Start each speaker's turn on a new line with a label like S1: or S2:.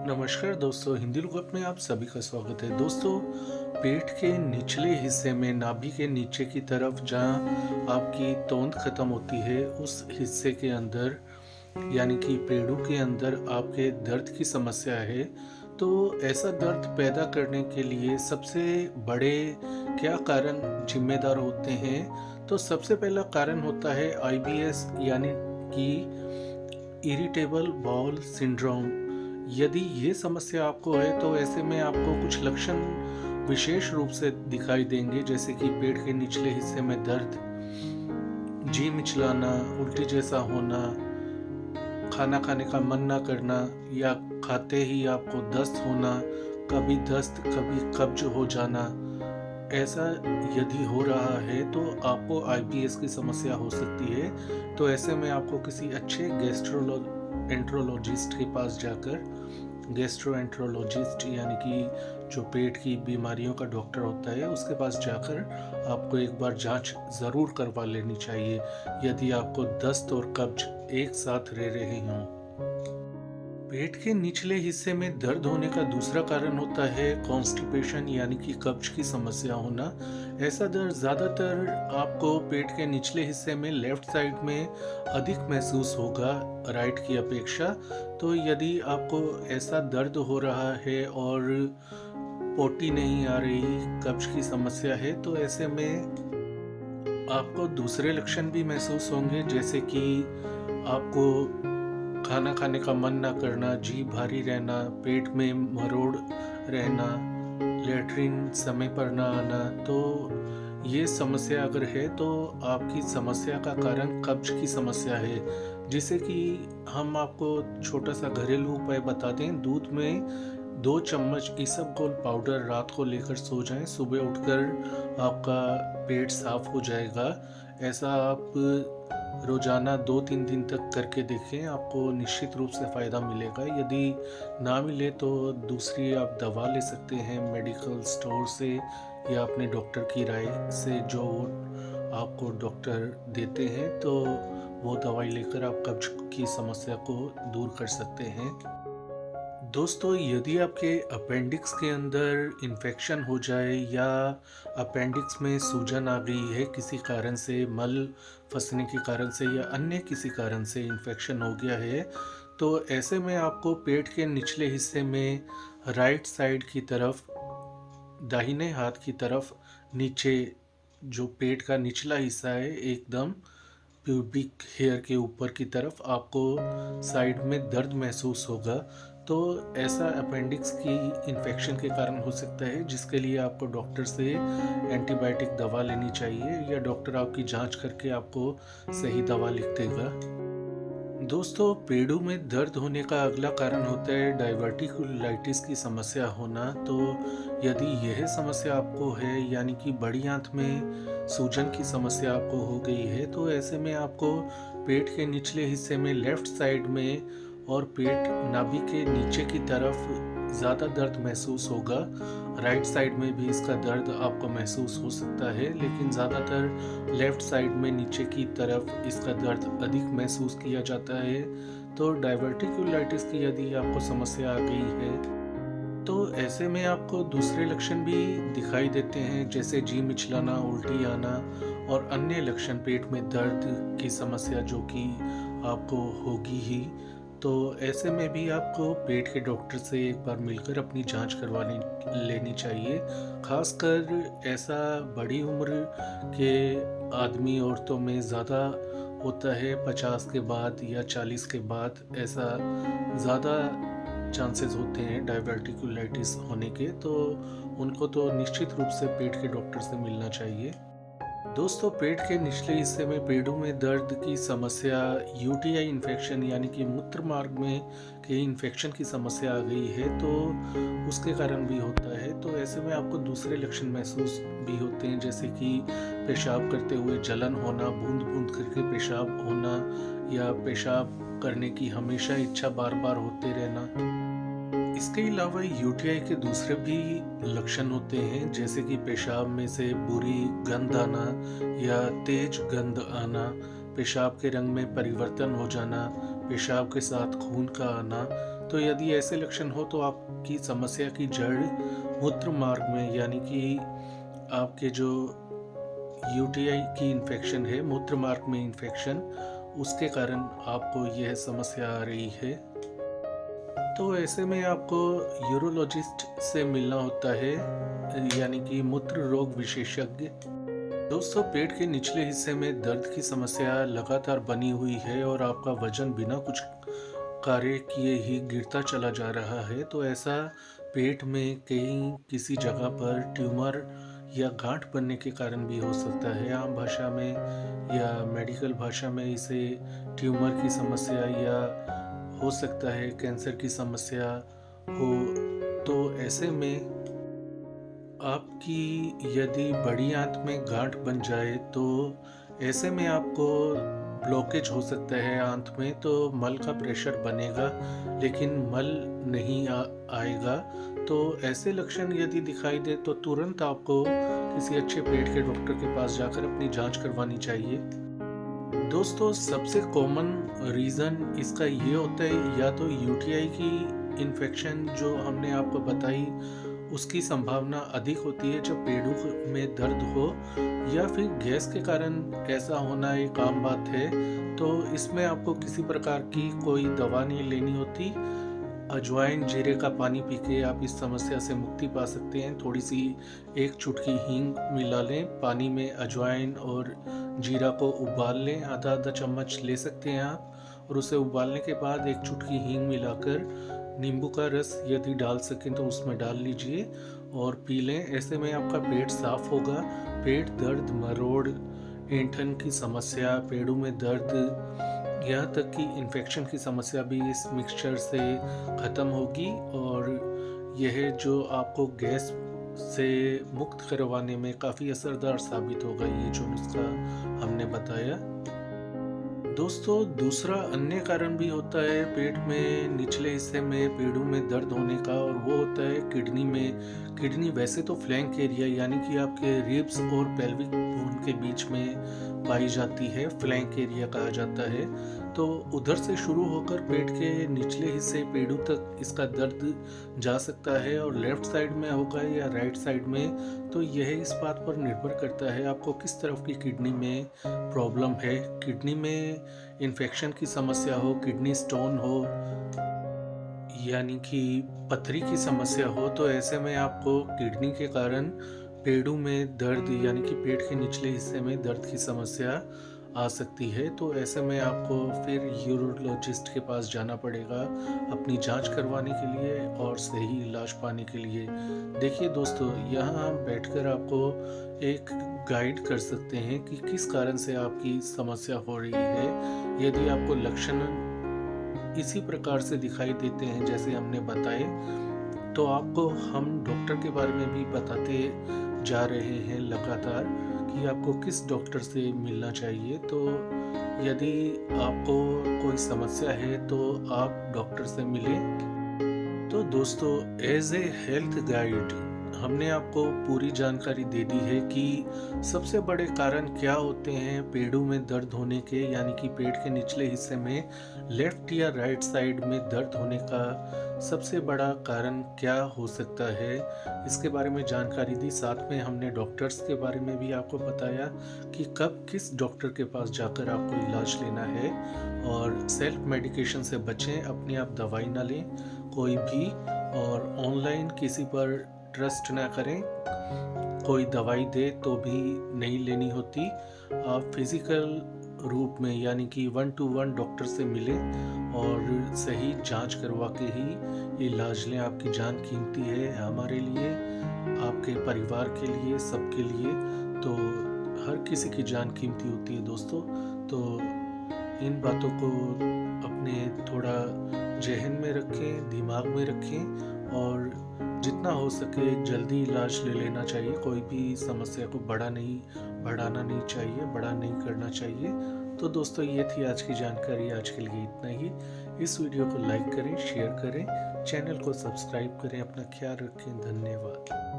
S1: नमस्कार दोस्तों, हिंदी लुकअप में आप सभी का स्वागत है। दोस्तों, पेट के निचले हिस्से में नाभि के नीचे की तरफ जहां आपकी तोंद खत्म होती है, उस हिस्से के अंदर यानी कि पेड़ों के अंदर आपके दर्द की समस्या है। तो ऐसा दर्द पैदा करने के लिए सबसे बड़े क्या कारण जिम्मेदार होते हैं? तो सबसे पहला कारण होता है आईबीएस यानी कि इरिटेबल बाउल सिंड्रोम। यदि ये समस्या आपको है तो ऐसे में आपको कुछ लक्षण विशेष रूप से दिखाई देंगे, जैसे कि पेट के निचले हिस्से में दर्द, जी मिचलाना, उल्टी जैसा होना, खाना खाने का मन ना करना या खाते ही आपको दस्त होना, कभी दस्त कभी कब्ज हो जाना। ऐसा यदि हो रहा है तो आपको आईबीएस की समस्या हो सकती है। तो ऐसे में आपको किसी अच्छे एंट्रोलॉजिस्ट के पास जाकर, गैस्ट्रोएंट्रोलॉजिस्ट यानी कि जो पेट की बीमारियों का डॉक्टर होता है, उसके पास जाकर आपको एक बार जांच ज़रूर करवा लेनी चाहिए यदि आपको दस्त और कब्ज एक साथ रह रहे हों। पेट के निचले हिस्से में दर्द होने का दूसरा कारण होता है कॉन्स्टिपेशन यानी कि कब्ज की समस्या होना। ऐसा दर्द ज़्यादातर आपको पेट के निचले हिस्से में लेफ्ट साइड में अधिक महसूस होगा राइट की अपेक्षा। तो यदि आपको ऐसा दर्द हो रहा है और पोटी नहीं आ रही, कब्ज की समस्या है, तो ऐसे में आपको दूसरे लक्षण भी महसूस होंगे, जैसे कि आपको खाना खाने का मन ना करना, जी भारी रहना, पेट में मरोड़ रहना, लेटरिन समय पर ना आना। तो ये समस्या अगर है तो आपकी समस्या का कारण कब्ज की समस्या है, जिसे कि हम आपको छोटा सा घरेलू उपाय बता दें। दूध में 2 चम्मच इसबगोल पाउडर रात को लेकर सो जाएं, सुबह उठकर आपका पेट साफ हो जाएगा। ऐसा आप रोजाना 2-3 दिन तक करके देखें, आपको निश्चित रूप से फ़ायदा मिलेगा। यदि ना मिले तो दूसरी आप दवा ले सकते हैं मेडिकल स्टोर से या अपने डॉक्टर की राय से, जो आपको डॉक्टर देते हैं, तो वो दवाई लेकर आप कब्ज की समस्या को दूर कर सकते हैं। दोस्तों, यदि आपके अपेंडिक्स के अंदर इन्फेक्शन हो जाए या अपेंडिक्स में सूजन आ गई है किसी कारण से, मल फंसने के कारण से या अन्य किसी कारण से इन्फेक्शन हो गया है, तो ऐसे में आपको पेट के निचले हिस्से में राइट साइड की तरफ, दाहिने हाथ की तरफ नीचे, जो पेट का निचला हिस्सा है एकदम प्यूबिक हेयर के ऊपर की तरफ, आपको साइड में दर्द महसूस होगा। तो ऐसा अपेंडिक्स की इन्फेक्शन के कारण हो सकता है, जिसके लिए आपको डॉक्टर से एंटीबायोटिक दवा लेनी चाहिए या डॉक्टर आपकी जांच करके आपको सही दवा लिख देगा। दोस्तों, पेड़ों में दर्द होने का अगला कारण होता है डाइवर्टिकुलाइटिस की समस्या होना। तो यदि यह समस्या आपको है, यानी कि बड़ी आंत में सूजन की समस्या आपको हो गई है, तो ऐसे में आपको पेट के निचले हिस्से में लेफ्ट साइड में और पेट नाभि के नीचे की तरफ ज़्यादा दर्द महसूस होगा। राइट साइड में भी इसका दर्द आपको महसूस हो सकता है, लेकिन ज़्यादातर लेफ्ट साइड में नीचे की तरफ इसका दर्द अधिक महसूस किया जाता है। तो डाइवर्टिकुलाइटिस की यदि आपको समस्या आ गई है, तो ऐसे में आपको दूसरे लक्षण भी दिखाई देते हैं, जैसे जी मिचलाना, उल्टी आना और अन्य लक्षण, पेट में दर्द की समस्या जो कि आपको होगी ही। तो ऐसे में भी आपको पेट के डॉक्टर से एक बार मिलकर अपनी जांच करवानी लेनी चाहिए। खासकर ऐसा बड़ी उम्र के आदमी औरतों में ज़्यादा होता है, 50 के बाद या 40 के बाद ऐसा ज़्यादा चांसेस होते हैं डाइवर्टिकुलाइटिस होने के। तो उनको तो निश्चित रूप से पेट के डॉक्टर से मिलना चाहिए। दोस्तों, पेट के निचले हिस्से में पेड़ों में दर्द की समस्या यूटीआई इन्फेक्शन यानी कि मूत्र मार्ग में के इन्फेक्शन की समस्या आ गई है, तो उसके कारण भी होता है। तो ऐसे में आपको दूसरे लक्षण महसूस भी होते हैं, जैसे कि पेशाब करते हुए जलन होना, बूंद बूंद करके पेशाब होना या पेशाब करने की हमेशा इच्छा बार बार होते रहना। इसके अलावा यूटीआई के दूसरे भी लक्षण होते हैं, जैसे कि पेशाब में से बुरी गंध आना या तेज गंध आना, पेशाब के रंग में परिवर्तन हो जाना, पेशाब के साथ खून का आना। तो यदि ऐसे लक्षण हो तो आपकी समस्या की जड़ मूत्र मार्ग में यानी कि आपके जो यूटीआई की इन्फेक्शन है, मूत्र मार्ग में इन्फेक्शन, उसके कारण आपको यह समस्या आ रही है। तो ऐसे में आपको यूरोलॉजिस्ट से मिलना होता है, यानी कि मूत्र रोग विशेषज्ञ। दोस्तों, पेट के निचले हिस्से में दर्द की समस्या लगातार बनी हुई है और आपका वजन बिना कुछ कार्य किए ही गिरता चला जा रहा है, तो ऐसा पेट में कहीं किसी जगह पर ट्यूमर या गांठ बनने के कारण भी हो सकता है। आम भाषा में या मेडिकल भाषा में इसे ट्यूमर की समस्या या हो सकता है कैंसर की समस्या हो। तो ऐसे में आपकी यदि बड़ी आंत में गांठ बन जाए तो ऐसे में आपको ब्लॉकेज हो सकता है आंत में, तो मल का प्रेशर बनेगा लेकिन मल नहीं आएगा। तो ऐसे लक्षण यदि दिखाई दे तो तुरंत आपको किसी अच्छे पेट के डॉक्टर के पास जाकर अपनी जांच करवानी चाहिए। दोस्तों, सबसे कॉमन रीज़न इसका ये होता है या तो यूटीआई की इन्फेक्शन जो हमने आपको बताई उसकी संभावना अधिक होती है जब पेड़ों में दर्द हो, या फिर गैस के कारण ऐसा होना एक आम बात है। तो इसमें आपको किसी प्रकार की कोई दवा नहीं लेनी होती। अजवाइन जीरे का पानी पी के आप इस समस्या से मुक्ति पा सकते हैं। थोड़ी सी एक चुटकी हींग मिला लें पानी में, अजवाइन और जीरा को उबाल लें, आधा आधा चम्मच ले सकते हैं आप, और उसे उबालने के बाद एक चुटकी हींग मिलाकर नींबू का रस यदि डाल सकें तो उसमें डाल लीजिए और पी लें। ऐसे में आपका पेट साफ होगा। पेट दर्द, मरोड़, ऐंठन की समस्या, पेड़ों में दर्द, यहाँ तक कि इन्फेक्शन की समस्या भी इस मिक्सचर से ख़त्म होगी और यह जो आपको गैस से मुक्त करवाने में काफ़ी असरदार साबित होगा, ये जो नुस्खा हमने बताया। दोस्तों, दूसरा अन्य कारण भी होता है पेट में निचले हिस्से में पेड़ों में दर्द होने का, और वो होता है किडनी में। किडनी वैसे तो फ्लैंक एरिया यानी कि आपके रिब्स और पेल्विक बोन के बीच में पाई जाती है, फ्लैंक एरिया कहा जाता है। तो उधर से शुरू होकर पेट के निचले हिस्से पेड़ों तक इसका दर्द जा सकता है, और लेफ्ट साइड में होगा या राइट साइड में, तो यह इस बात पर निर्भर करता है आपको किस तरफ की किडनी में प्रॉब्लम है। किडनी में इन्फेक्शन की समस्या हो, किडनी स्टोन हो, यानी कि पथरी की समस्या हो, तो ऐसे में आपको किडनी के कारण पेड़ों में दर्द यानी कि पेट के निचले हिस्से में दर्द की समस्या आ सकती है। तो ऐसे में आपको फिर यूरोलॉजिस्ट के पास जाना पड़ेगा अपनी जांच करवाने के लिए और सही इलाज पाने के लिए। देखिए दोस्तों, यहाँ बैठकर आपको एक गाइड कर सकते हैं कि किस कारण से आपकी समस्या हो रही है। यदि आपको लक्षण इसी प्रकार से दिखाई देते हैं जैसे हमने बताए, तो आपको हम डॉक्टर के बारे में भी बताते जा रहे हैं लगातार कि आपको किस डॉक्टर से मिलना चाहिए। तो यदि आपको कोई समस्या है तो आप डॉक्टर से मिलें। तो दोस्तों, एज ए हेल्थ गाइड हमने आपको पूरी जानकारी दे दी है कि सबसे बड़े कारण क्या होते हैं पेड़ों में दर्द होने के, यानी कि पेट के निचले हिस्से में लेफ्ट या राइट साइड में दर्द होने का सबसे बड़ा कारण क्या हो सकता है, इसके बारे में जानकारी दी। साथ में हमने डॉक्टर्स के बारे में भी आपको बताया कि कब किस डॉक्टर के पास जाकर आपको इलाज लेना है, और सेल्फ मेडिकेशन से बचें, अपने आप दवाई ना लें कोई भी, और ऑनलाइन किसी पर ट्रस्ट ना करें। कोई दवाई दे तो भी नहीं लेनी होती। आप फिजिकल रूप में यानी कि 1 to 1 डॉक्टर से मिलें और सही जांच करवा के ही इलाज लें। आपकी जान कीमती है हमारे लिए, आपके परिवार के लिए, सबके लिए। तो हर किसी की जान कीमती होती है दोस्तों। तो इन बातों को अपने थोड़ा जहन में रखें, दिमाग में रखें, और जितना हो सके जल्दी इलाज ले लेना चाहिए। कोई भी समस्या को बढ़ाना नहीं चाहिए, बड़ा नहीं करना चाहिए। तो दोस्तों, ये थी आज की जानकारी। आज के लिए इतना ही। इस वीडियो को लाइक करें, शेयर करें, चैनल को सब्सक्राइब करें। अपना ख्याल रखें। धन्यवाद।